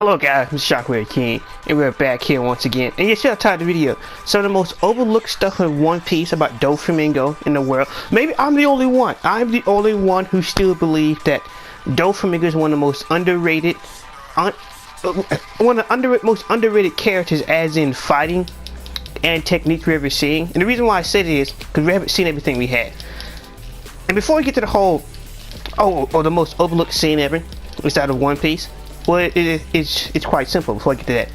Hello guys, I'm Shockwave King, and we're back here once again. And yes, I've titled the video some of the most overlooked stuff in One Piece about Doflamingo in the world. Maybe I'm the only one. I'm the only one who still believes that Doflamingo is one of the most underrated, most underrated characters, as in fighting and technique we've ever seen. And the reason why I said it is because we haven't seen everything we had. And before we get to the whole, the most overlooked scene ever inside of One Piece. Well, it's quite simple. Before I get to that,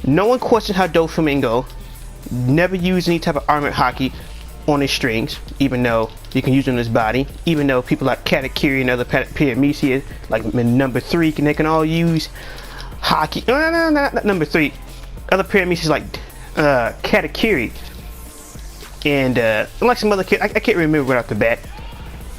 no one questioned how Doflamingo never used any type of armored hockey on his strings, even though you can use it on his body. Even though people like Katakuri and other Paramecia, like number 3, they can all use hockey. No, not number 3. Other Paramecias like Katakuri and like some other kid, I can't remember right off the bat,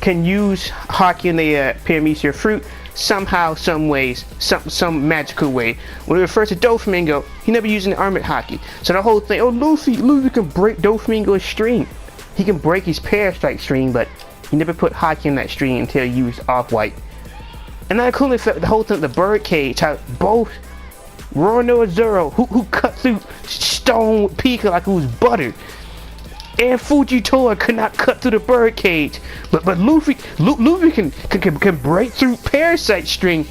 can use hockey in the Paramecia fruit. Somehow, some ways, some magical way. When it refers to Doflamingo, he never used any armored hockey. So the whole thing, Luffy can break Doflamingo's string. He can break his parasite string, but he never put hockey in that string until he used off-white. And that including the whole thing, the bird cage, how both Roro and Zoro, who cut through stone with Pika like it was butter, and Fujitora could not cut through the bird cage, but Luffy can break through parasite string.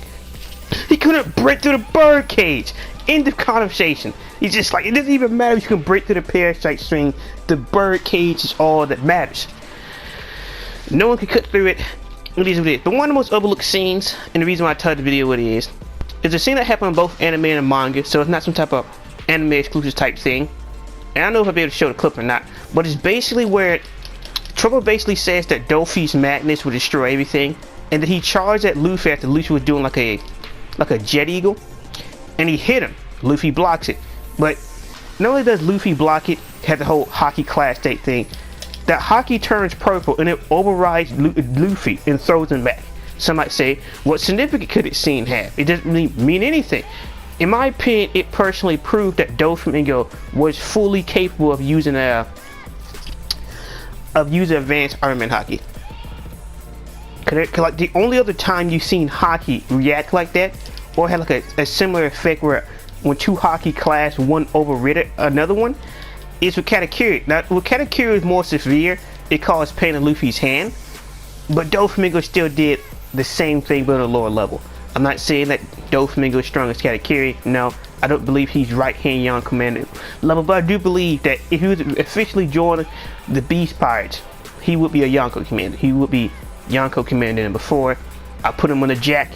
He couldn't break through the bird cage. End of conversation. He's just like, it doesn't even matter if you can break through the parasite string. The bird cage is all that matters. No one can cut through it. It is what it is. But one of the most overlooked scenes, and the reason why I titled the video what it is a scene that happened in both anime and manga, so it's not some type of anime exclusive type thing. And I don't know if I'll be able to show the clip or not, but it's basically where Trouble basically says that Dofi's madness will destroy everything, and that he charged at Luffy after Luffy was doing like a jet eagle, and he hit him. Luffy blocks it, but not only does Luffy block it, had the whole hockey class state thing, that hockey turns purple and it overrides Luffy and throws him back. Some might say, what significance could it scene have? It doesn't really mean anything. In my opinion, it personally proved that Doflamingo was fully capable of using advanced armament hockey. Cause like the only other time you've seen hockey react like that, or had like a similar effect where when two hockey class, one overridden another one, is with Katakuri. Now, with Katakuri is more severe. It caused pain in Luffy's hand, but Doflamingo still did the same thing but at a lower level. I'm not saying that Doflamingo is strong as Katakuri. No, I don't believe he's right-hand Young Commander level, but I do believe that if he was officially joined the Beast Pirates, he would be a Yonko Commander. He would be Yonko Commander than before. I put him on the Jack.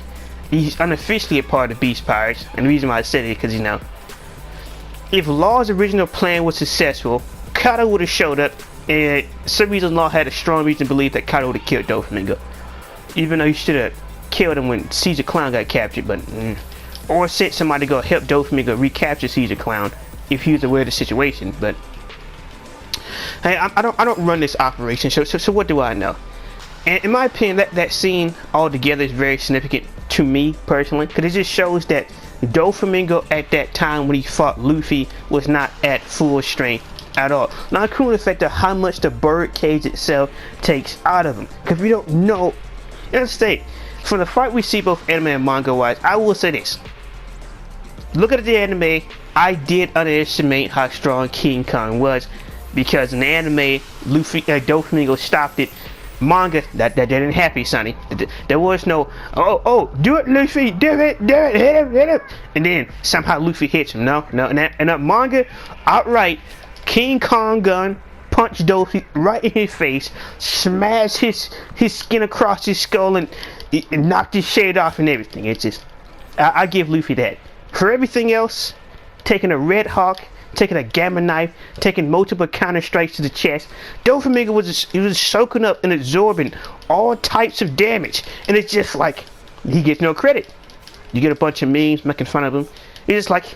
He's unofficially a part of the Beast Pirates, and the reason why I said it is because, you know, if Law's original plan was successful, Kato would have showed up, and some reason Law had a strong reason to believe that Kato would have killed Doflamingo, even though he should have killed him when Caesar Clown got captured, but or sent somebody to go help Doflamingo recapture Caesar Clown if he was aware of the situation. But hey, I don't run this operation, so what do I know? And in my opinion, that scene altogether is very significant to me personally, because it just shows that Doflamingo at that time when he fought Luffy was not at full strength at all. Not including the fact of how much the bird cage itself takes out of him, because we don't know. Let's say, from the fight we see both anime and manga wise, I will say this. Look at the anime, I did underestimate how strong King Kong was, because in the anime, Doflamingo stopped it. Manga, that didn't happen, Sonny. There was no, do it, Luffy, do it, hit him, and then somehow Luffy hits him. No, and that manga, outright, King Kong gun, punch Dofi right in his face, smash his skin across his skull, and knocked his shade off and everything. It's just, I give Luffy that. For everything else, taking a Red Hawk, taking a Gamma Knife, taking multiple counter strikes to the chest, Doflamingo was soaking up and absorbing all types of damage, and it's just like, he gets no credit. You get a bunch of memes making fun of him. It's just like,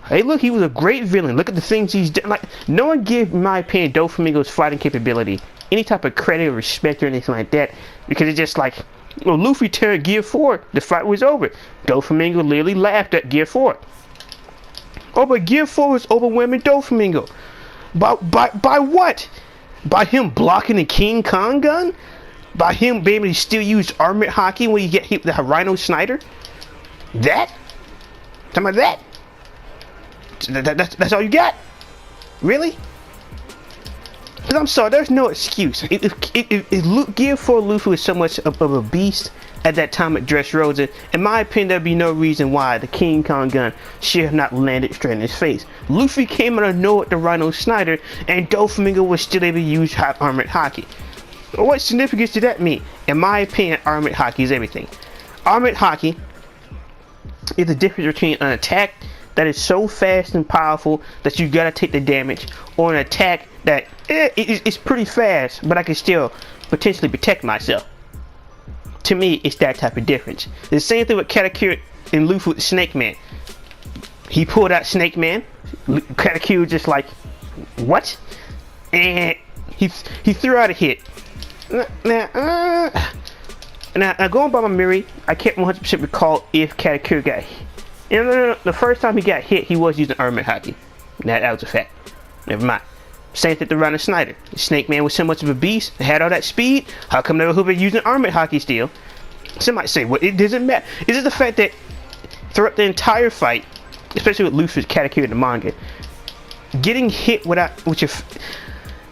hey, look, he was a great villain. Look at the things he's done. Like, no one give, in my opinion, Doflamingo's fighting capability any type of credit or respect or anything like that, because it's just like, well, Luffy turned Gear 4. The fight was over. Doflamingo literally laughed at Gear 4. Oh, but Gear 4 was overwhelming Doflamingo. By what? By him blocking the King Kong gun? By him being able to still use armored hockey when you get hit with the Rhino Snyder? That? Talking about that? That's all you got? Really? Because I'm sorry, there's no excuse. If Gear 4 Luffy was so much of a beast at that time at Dressrosa, in my opinion, there'd be no reason why the King Kong gun should have not landed straight in his face. Luffy came out of nowhere to Rhino Snyder, and Doflamingo was still able to use hot armored Haki. What significance did that mean? In my opinion, armored Haki is everything. Armored Haki is the difference between an attack that is so fast and powerful that you gotta take the damage, or an attack that it's pretty fast, but I can still potentially protect myself. To me, it's that type of difference. The same thing with Katakuri and Luffy with Snake Man. He pulled out Snake Man. Katakuri was just like, what? And he threw out a hit. Now, going by my memory, I can't 100% recall if Katakuri got hit. No. The first time he got hit, he was using armored Haki. That was a fact. Never mind. Same thing to Rhino Snyder. Snake Man was so much of a beast, had all that speed. How come they were using armored Haki still? Some might say, well, it doesn't matter. Is it the fact that throughout the entire fight, especially with Luffy's Katakuri in the manga, getting hit without, well,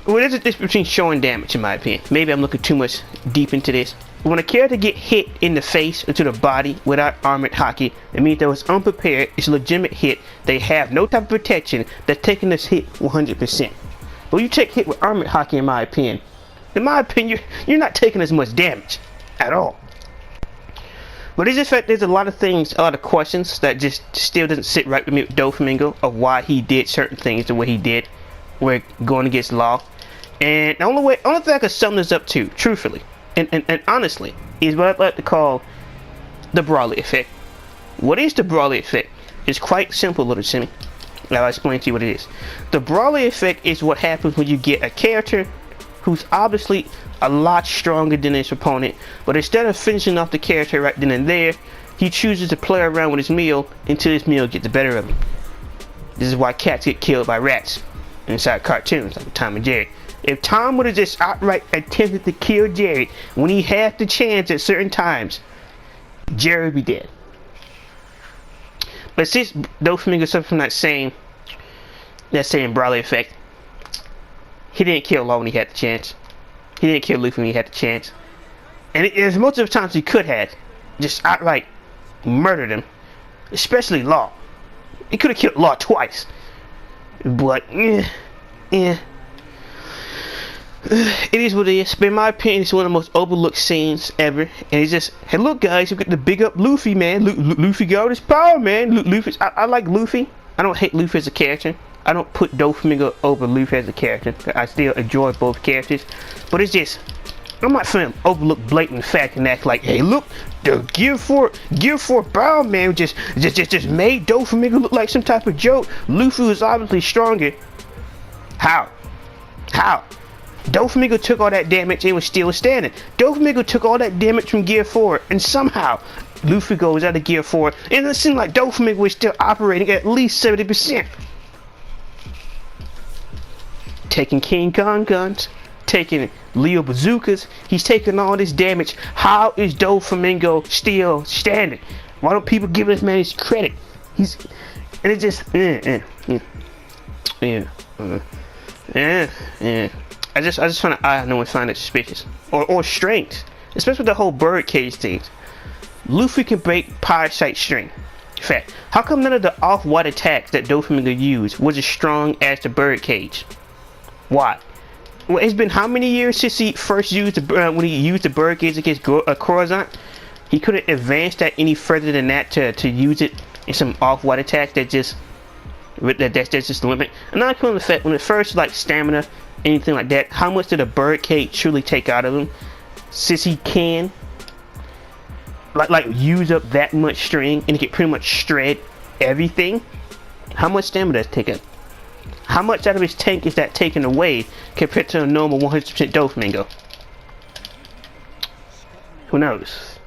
there's a difference between showing damage, in my opinion. Maybe I'm looking too much deep into this. When a character get hit in the face or to the body without armored Haki, it means they was unprepared. It's a legitimate hit. They have no type of protection. They're taking this hit 100%. But you take hit with armored Haki, in my opinion, you're not taking as much damage at all. But it's just that there's a lot of things, a lot of questions that just still doesn't sit right with me with Doflamingo of why he did certain things the way he did. We're going against law. And the only thing I can sum this up to, truthfully, and honestly, is what I'd like to call the Brawley effect. What is the Brawley effect? It's quite simple, little Timmy. I'll explain to you what it is. The Brawley effect is what happens when you get a character who's obviously a lot stronger than his opponent, but instead of finishing off the character right then and there, he chooses to play around with his meal until his meal gets the better of him. This is why cats get killed by rats inside cartoons like Tom and Jerry. If Tom would have just outright attempted to kill Jerry when he had the chance at certain times, Jerry would be dead. But since Doflamingo suffered from that same Brawley effect, he didn't kill Law when he had the chance. He didn't kill Luffy when he had the chance. And as much of the times he could have, just outright murdered him. Especially Law. He could have killed Law twice. But, it is what it is. But in my opinion, it's one of the most overlooked scenes ever. And it's just, hey, look, guys, you got to big up Luffy, man. Luffy got all this power, man. I like Luffy. I don't hate Luffy as a character. I don't put Doflamingo over Luffy as a character. I still enjoy both characters. But it's just, I'm not finna overlook blatant fact and act like, hey, look, the Gear 4 Bow Man just made Doflamingo look like some type of joke. Luffy was obviously stronger. How? Doflamingo took all that damage and was still standing. Doflamingo took all that damage from Gear 4 and somehow Luffy goes out of Gear 4 and it seemed like Doflamingo was still operating at least 70%. Taking King Kong guns, taking Leo bazookas, he's taking all this damage. How is Doflamingo still standing? Why don't people give this man his credit? And it just, I just find I know and find it suspicious or strange, especially the whole birdcage thing. Luffy can break parasite string. In fact, how come none of the off-white attacks that Doflamingo used was as strong as the birdcage? Why? Well, it's been how many years since he first used when he used the birdcage against Corozant? He couldn't advance that any further than that to use it in some off-white attack that's just the limit. And not including the fact when it first like stamina, anything like that, how much did a birdcage truly take out of him? Since he can like use up that much string and he can pretty much shred everything, how much stamina does it take up? How much out of his tank is that taken away compared to a normal 100% Doflamingo? Who knows?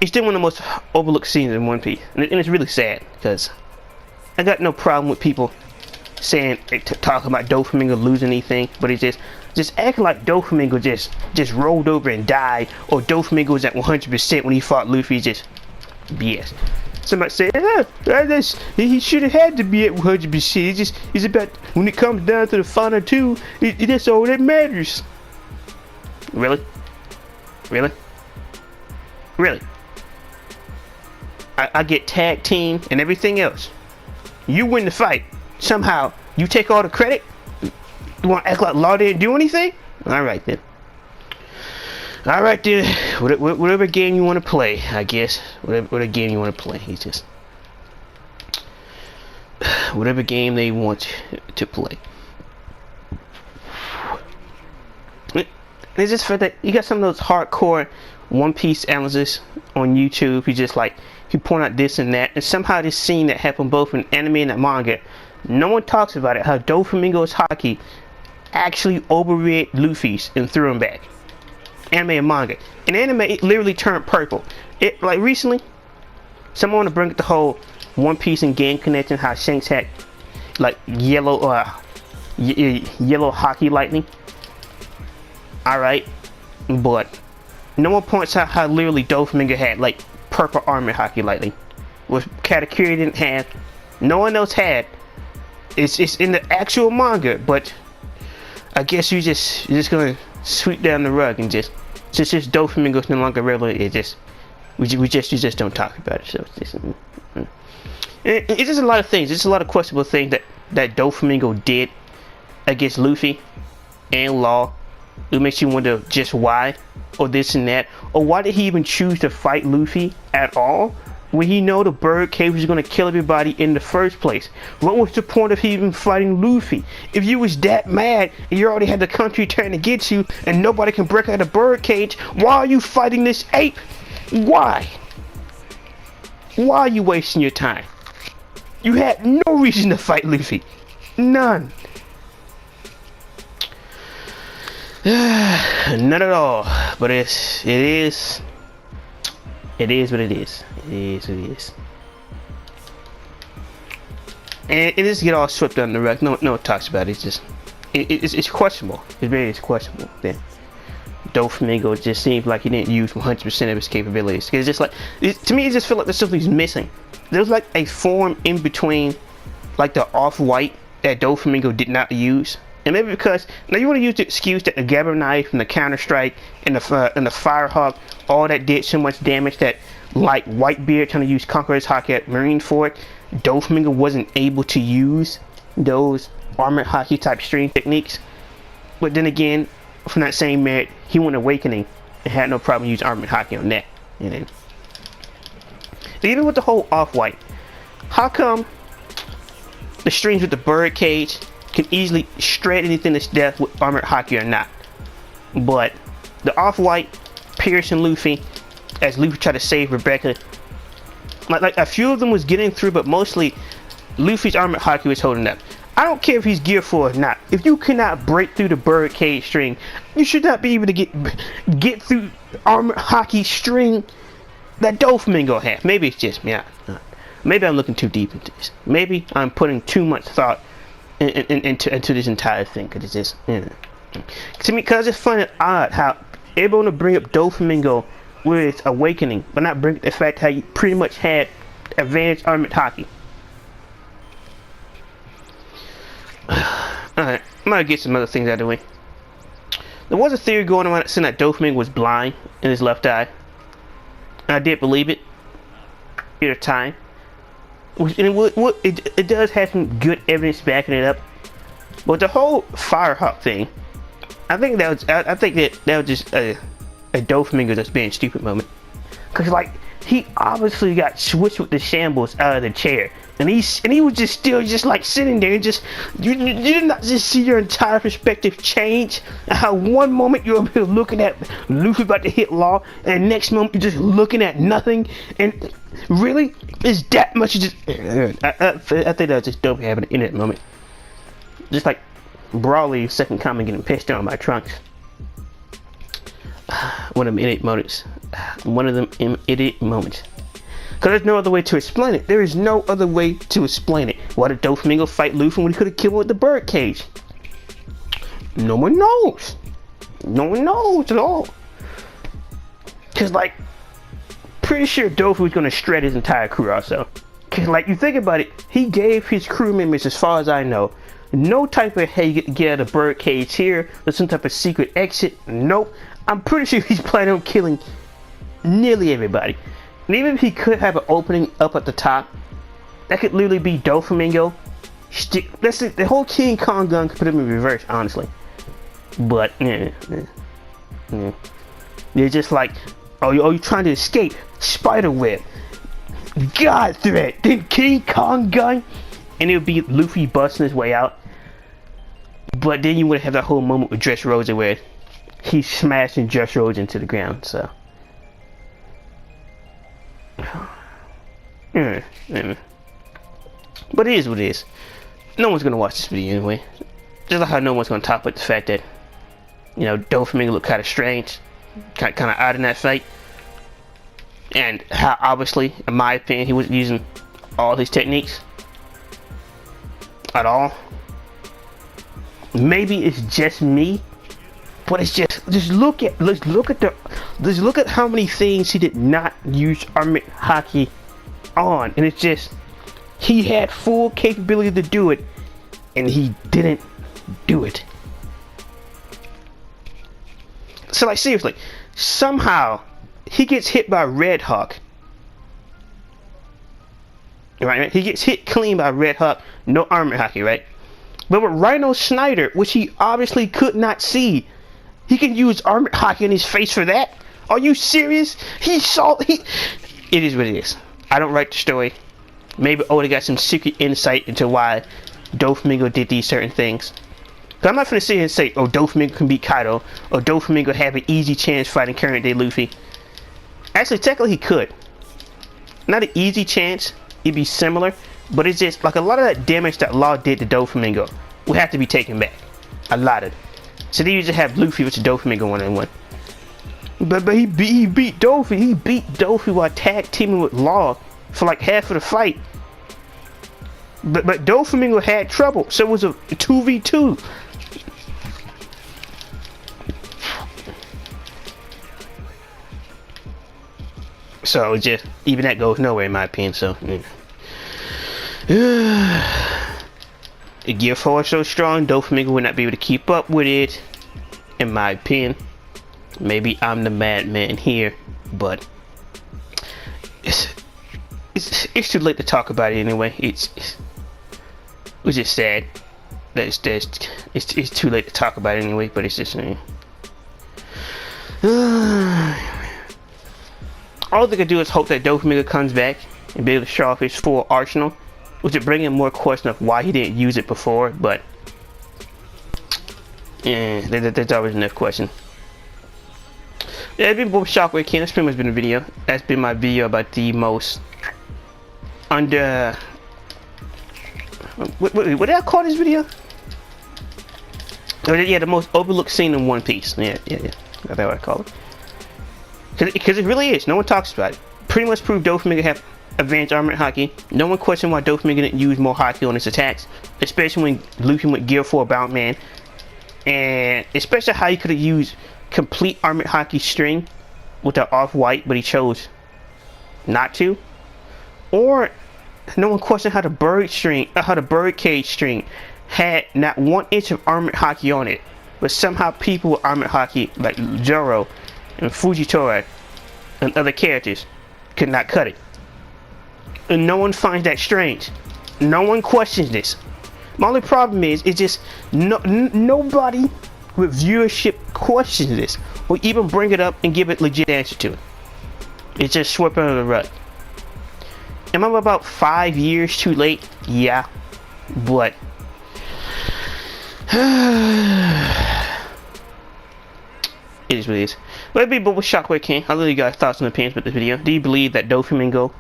It's still one of the most overlooked scenes in One Piece, and it's really sad because I got no problem with people saying talking about Doflamingo losing anything, but it's just acting like Doflamingo just rolled over and died, or Doflamingo was at 100% when he fought Luffy. Just BS. Somebody said, he should have had to be at 100%. It's about when it comes down to the final two, that's all that matters. Really? Really? Really? I get tag team and everything else. You win the fight. Somehow, you take all the credit? You want to act like Law didn't do anything? Alright then. Alright then. Whatever game you want to play, I guess. Whatever game you want to play. He's just... whatever game they want to play. It's just for that, you got some of those hardcore One Piece analysts on YouTube who just like, who point out this and that, and somehow this scene that happened both in anime and manga, no one talks about it, how Doflamingo's haki actually overrid Luffy's and threw him back. Anime and manga. In anime, it literally turned purple. It, like recently, someone want to bring up the whole One Piece and Game connection, how Shanks had like yellow haki lightning. Alright, but no one points out how literally Doflamingo had like purple armor haki lightning, which Katakuri didn't have, no one else had. It's in the actual manga, but I guess you're just gonna sweep down the rug and just Doflamingo's no longer relevant. It just you just don't talk about it. So it's just a lot of things. It's a lot of questionable things that Doflamingo did against Luffy and Law. It makes you wonder just why, or this and that, or why did he even choose to fight Luffy at all when he know the bird cage was going to kill everybody in the first place? What was the point of him even fighting Luffy? If you was that mad and you already had the country trying to get you and nobody can break out the bird cage, why are you fighting this ape? Why? Why are you wasting your time? You had no reason to fight Luffy. None. Not at all. But it is what it is. It is what it is. And it just get all swept under the rug. No one talks about it. It's just it's questionable. It's questionable. Then Doflamingo just seems like he didn't use 100% of his capabilities. It's just like, to me, it just feels like there's something's missing. There's like a form in between, like the off-white that Doflamingo did not use. And maybe because now you want to use the excuse that the Gabber knife and the Counter Strike and the Firehawk, all that did so much damage that, like Whitebeard trying to use Conqueror's Haki at Marineford, Doflamingo wasn't able to use those armored haki type stream techniques. But then again, from that same merit, he went Awakening and had no problem using armored haki on that. And then, even with the whole off-white, how come the streams with the bird cage can easily shred anything to death with armored haki or not, but the off-white piercing Luffy as Luffy tried to save Rebecca, like a few of them was getting through, but mostly Luffy's armored haki was holding up. I don't care if he's Gear 4 or not. If you cannot break through the bird cage string, you should not be able to get through armored haki string that Doflamingo had. Maybe it's just me. Maybe I'm looking too deep into this. Maybe I'm putting too much thought into this entire thing, because it's just, to me, because it's funny and odd how everyone will bring up Doflamingo with Awakening, but not bring up the fact how you pretty much had advanced armored haki. Alright, I'm gonna get some other things out of the way. There was a theory going around saying that Doflamingo was blind in his left eye. And I did believe it at the time. And it does have some good evidence backing it up. But the whole Firehawk thing, I think that was just a Doflamingo just being stupid moment. Cause like he obviously got switched with the shambles out of the chair, and he was just still just like sitting there and just you did not just see your entire perspective change. And how one moment you're looking at Luffy about to hit Law, and the next moment you're just looking at nothing. And really, is that much just? I think that was just dope having an internet moment. Just like Brawley's second comment getting pissed on by Trunks. One of them idiot moments. One of them idiot moments. Because there's no other way to explain it. There is no other way to explain it. Why did Doflamingo fight Luffy when he could have killed him with the bird cage? No one knows. No one knows at all. Cause like, pretty sure Doflamingo was gonna shred his entire crew also. Cause like, you think about it, he gave his crew members, as far as I know, no type of, hey, get out of the bird cage here, there's some type of secret exit. Nope. I'm pretty sure he's planning on killing nearly everybody. And even if he could have an opening up at the top, that could literally be Doflamingo. That's it, the whole King Kong gun could put him in reverse, honestly. But, they're just like, oh, you're trying to escape? Spiderweb. God threat. Then King Kong gun? And it would be Luffy busting his way out. But then you would have that whole moment with Dressrosa where he's smashing Dressrosa into the ground, so. But it is what it is. No one's gonna watch this video anyway. Just like how no one's gonna top up the fact that, you know, Doflamingo looked kind of strange, kind of odd in that fight, and how obviously, in my opinion, he wasn't using all his techniques at all. Maybe it's just me, but it's just look at how many things he did not use armored haki on, and it's just, he had full capability to do it, and he didn't do it. So like, seriously, somehow he gets hit by Red Hawk. Right? He gets hit clean by Red Hawk, no armor haki, right? But with Rhino Snyder, which he obviously could not see, he can use armor haki in his face for that? Are you serious? It is what it is. I don't write the story. Maybe Oda got some secret insight into why Doflamingo did these certain things. But I'm not gonna sit here and say, oh, Doflamingo can beat Kaido, or Doflamingo have an easy chance fighting current day Luffy. Actually, technically he could. Not an easy chance, it'd be similar, but it's just like a lot of that damage that Law did to Doflamingo would have to be taken back. A lot of it. So they usually have Luffy versus Doflamingo 1-on-1. But he beat Dofi. He beat Dofi while tag teaming with Law for like half of the fight. But Doflamingo had trouble, so it was a 2v2. So just even that goes nowhere in my opinion. So the Gear 4 is so strong, Doflamingo would not be able to keep up with it, in my opinion. Maybe I'm the madman here, but it's too late to talk about it anyway. It's just sad that it's too late to talk about it anyway. But it's just all they can do is hope that Doflamingo comes back and be able to show off his full arsenal, which would bring in more question of why he didn't use it before. But yeah, there's always enough question. Yeah, it's been both Shockwave King. That's pretty much been the video. That's been my video about the most what did I call this video? Oh, yeah, the most overlooked scene in One Piece. Yeah. That's what I call it. Because it really is. No one talks about it. Pretty much proved Doflamingo have advanced armored haki. No one questioned why Doflamingo didn't use more haki on his attacks, especially when Luffy went Gear 4 Bound Man, and especially how he could have used complete armored haki string with the off-white, but he chose not to. Or no one questioned how the bird cage string had not 1 inch of armored haki on it, but somehow people with armored haki like Zoro and Fujitora and other characters could not cut it. And no one finds that strange. No one questions this. My only problem is, it's just nobody with viewership questions this, or even bring it up and give it legit answer to it. It's just swept under the rug. Am I about 5 years too late? Yeah, but it is what it is. Let me be with Shockwave King. I'll let you guys thoughts and opinions about this video. Do you believe that Doflamingo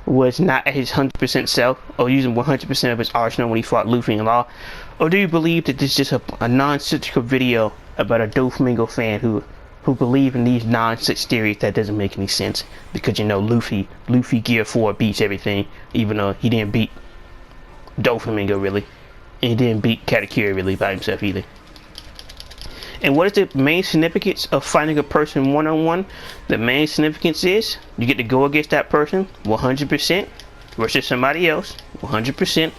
was not at his 100% self, or using 100% of his arsenal when he fought Luffy and Law? Or do you believe that this is just a nonsensical video about a Doflamingo fan who believe in these nonsense theories that doesn't make any sense? Because, you know, Luffy Gear 4 beats everything, even though he didn't beat Doflamingo really. And he didn't beat Katakuri really by himself either. And what is the main significance of fighting a person one-on-one? The main significance is you get to go against that person 100% versus somebody else 100%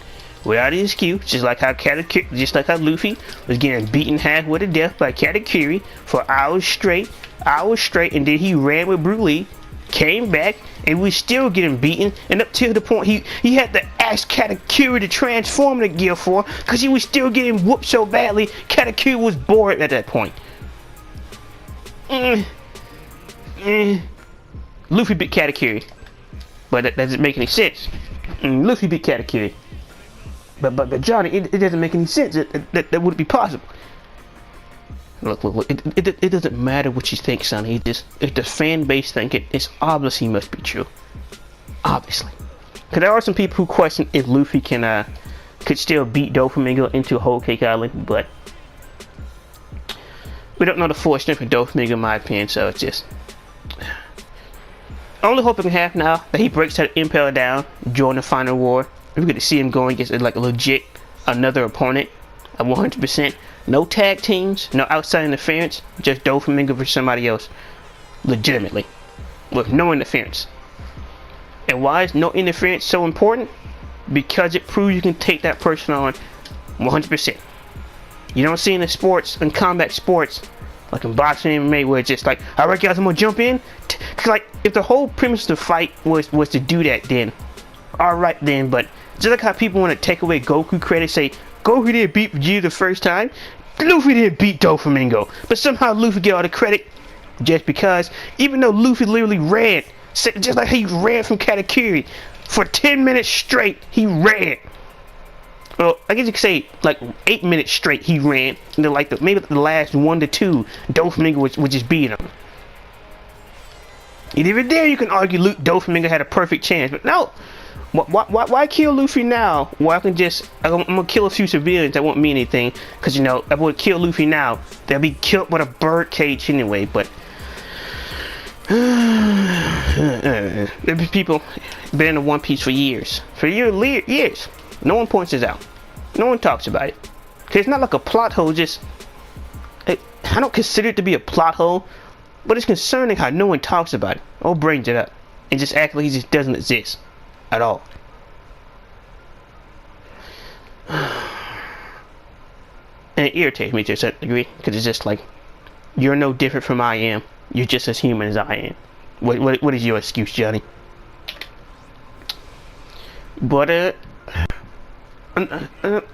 without an excuse. Just like how Luffy was getting beaten halfway to death by Katakuri for hours straight, and then he ran with Broly, came back, and we still getting beaten, and up to the point he had to ask Katakuri to transform the Gear 4 because he was still getting whooped so badly. Katakuri was bored at that point. Luffy beat Katakuri, but that doesn't make any sense. Luffy beat Katakuri, but Johnny, it doesn't make any sense. That wouldn't be possible. Look, it doesn't matter what you think, Sonny. If the fan base think it, it's obviously must be true. Obviously. Because there are some people who question if Luffy could still beat Doflamingo into Whole Cake Island, but we don't know the full strength of Doflamingo in my opinion, so it's just only hope I can have now that he breaks that Impel down, join the final war. We're going to see him going against like a legit another opponent at 100%. No tag teams, no outside interference, just Doflamingo versus somebody else. Legitimately. With no interference. And why is no interference so important? Because it proves you can take that person on 100%. You don't see in the sports, in combat sports, like in boxing and MMA, where it's just like, alright guys, I'm gonna jump in. Cause like, if the whole premise of the fight was to do that, then alright then, but just like how people want to take away Goku credit, say, Goku didn't beat Vegeta the first time, Luffy didn't beat Doflamingo, but somehow Luffy get all the credit just because, even though Luffy literally ran, just like he ran from Katakuri for 10 minutes straight, he ran. Well, I guess you could say like 8 minutes straight he ran, and then like maybe the last 1 to 2, Doflamingo would just beat him. And even there you can argue Doflamingo had a perfect chance, but no. Why kill Luffy now? Well, I'm gonna kill a few civilians that won't mean anything, because you know, if I would kill Luffy now, they'll be killed with a bird cage anyway. But there's people been in One Piece for years, years. No one points this out. No one talks about it. Cause it's not like a plot hole. I don't consider it to be a plot hole, but it's concerning how no one talks about it or brings it up, and just act like it just doesn't exist at all. And it irritates me to a certain degree, because it's just like, you're no different from I am. You're just as human as I am. What is your excuse, Johnny? But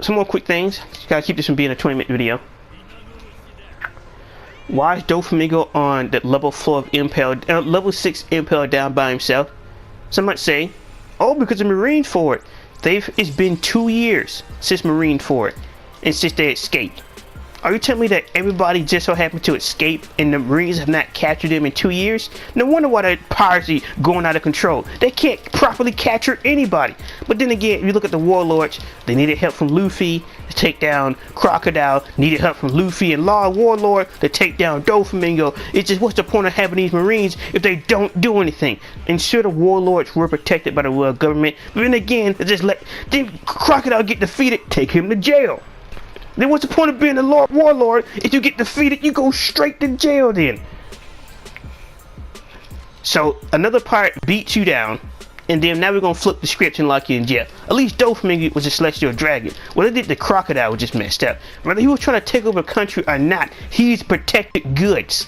some more quick things. Just gotta keep this from being a 20-minute video. Why is Doflamingo on the level 4 of Impel, level 6 Impel down by himself? Some might say, oh, because of Marineford. It's been 2 years since Marineford, and since they escaped. Are you telling me that everybody just so happened to escape and the Marines have not captured them in 2 years? No wonder why the piracy going out of control. They can't properly capture anybody. But then again, if you look at the warlords, they needed help from Luffy to take down Crocodile, needed help from Luffy and Law Warlord to take down Doflamingo. It's just, what's the point of having these Marines if they don't do anything? And sure, the warlords were protected by the world government, but then again, just then Crocodile get defeated, take him to jail. Then what's the point of being a warlord? If you get defeated, you go straight to jail then. So another pirate beats you down, and then now we're gonna flip the script and lock you in jail. At least Doflamingo was a celestial dragon. What they did to Crocodile was just messed up. Whether he was trying to take over the country or not, he's protected goods.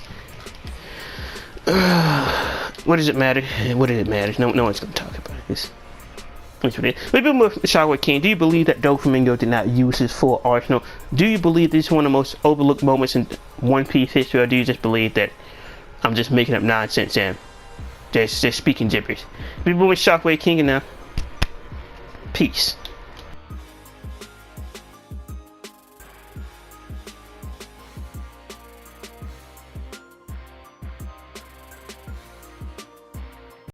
What does it matter? What does it matter? No one's gonna talk about this. Maybe with Shockwave King, do you believe that Doflamingo did not use his full arsenal? Do you believe this is one of the most overlooked moments in One Piece history, or do you just believe that I'm just making up nonsense and just speaking gibberish? Maybe with Shockwave King, and now, peace.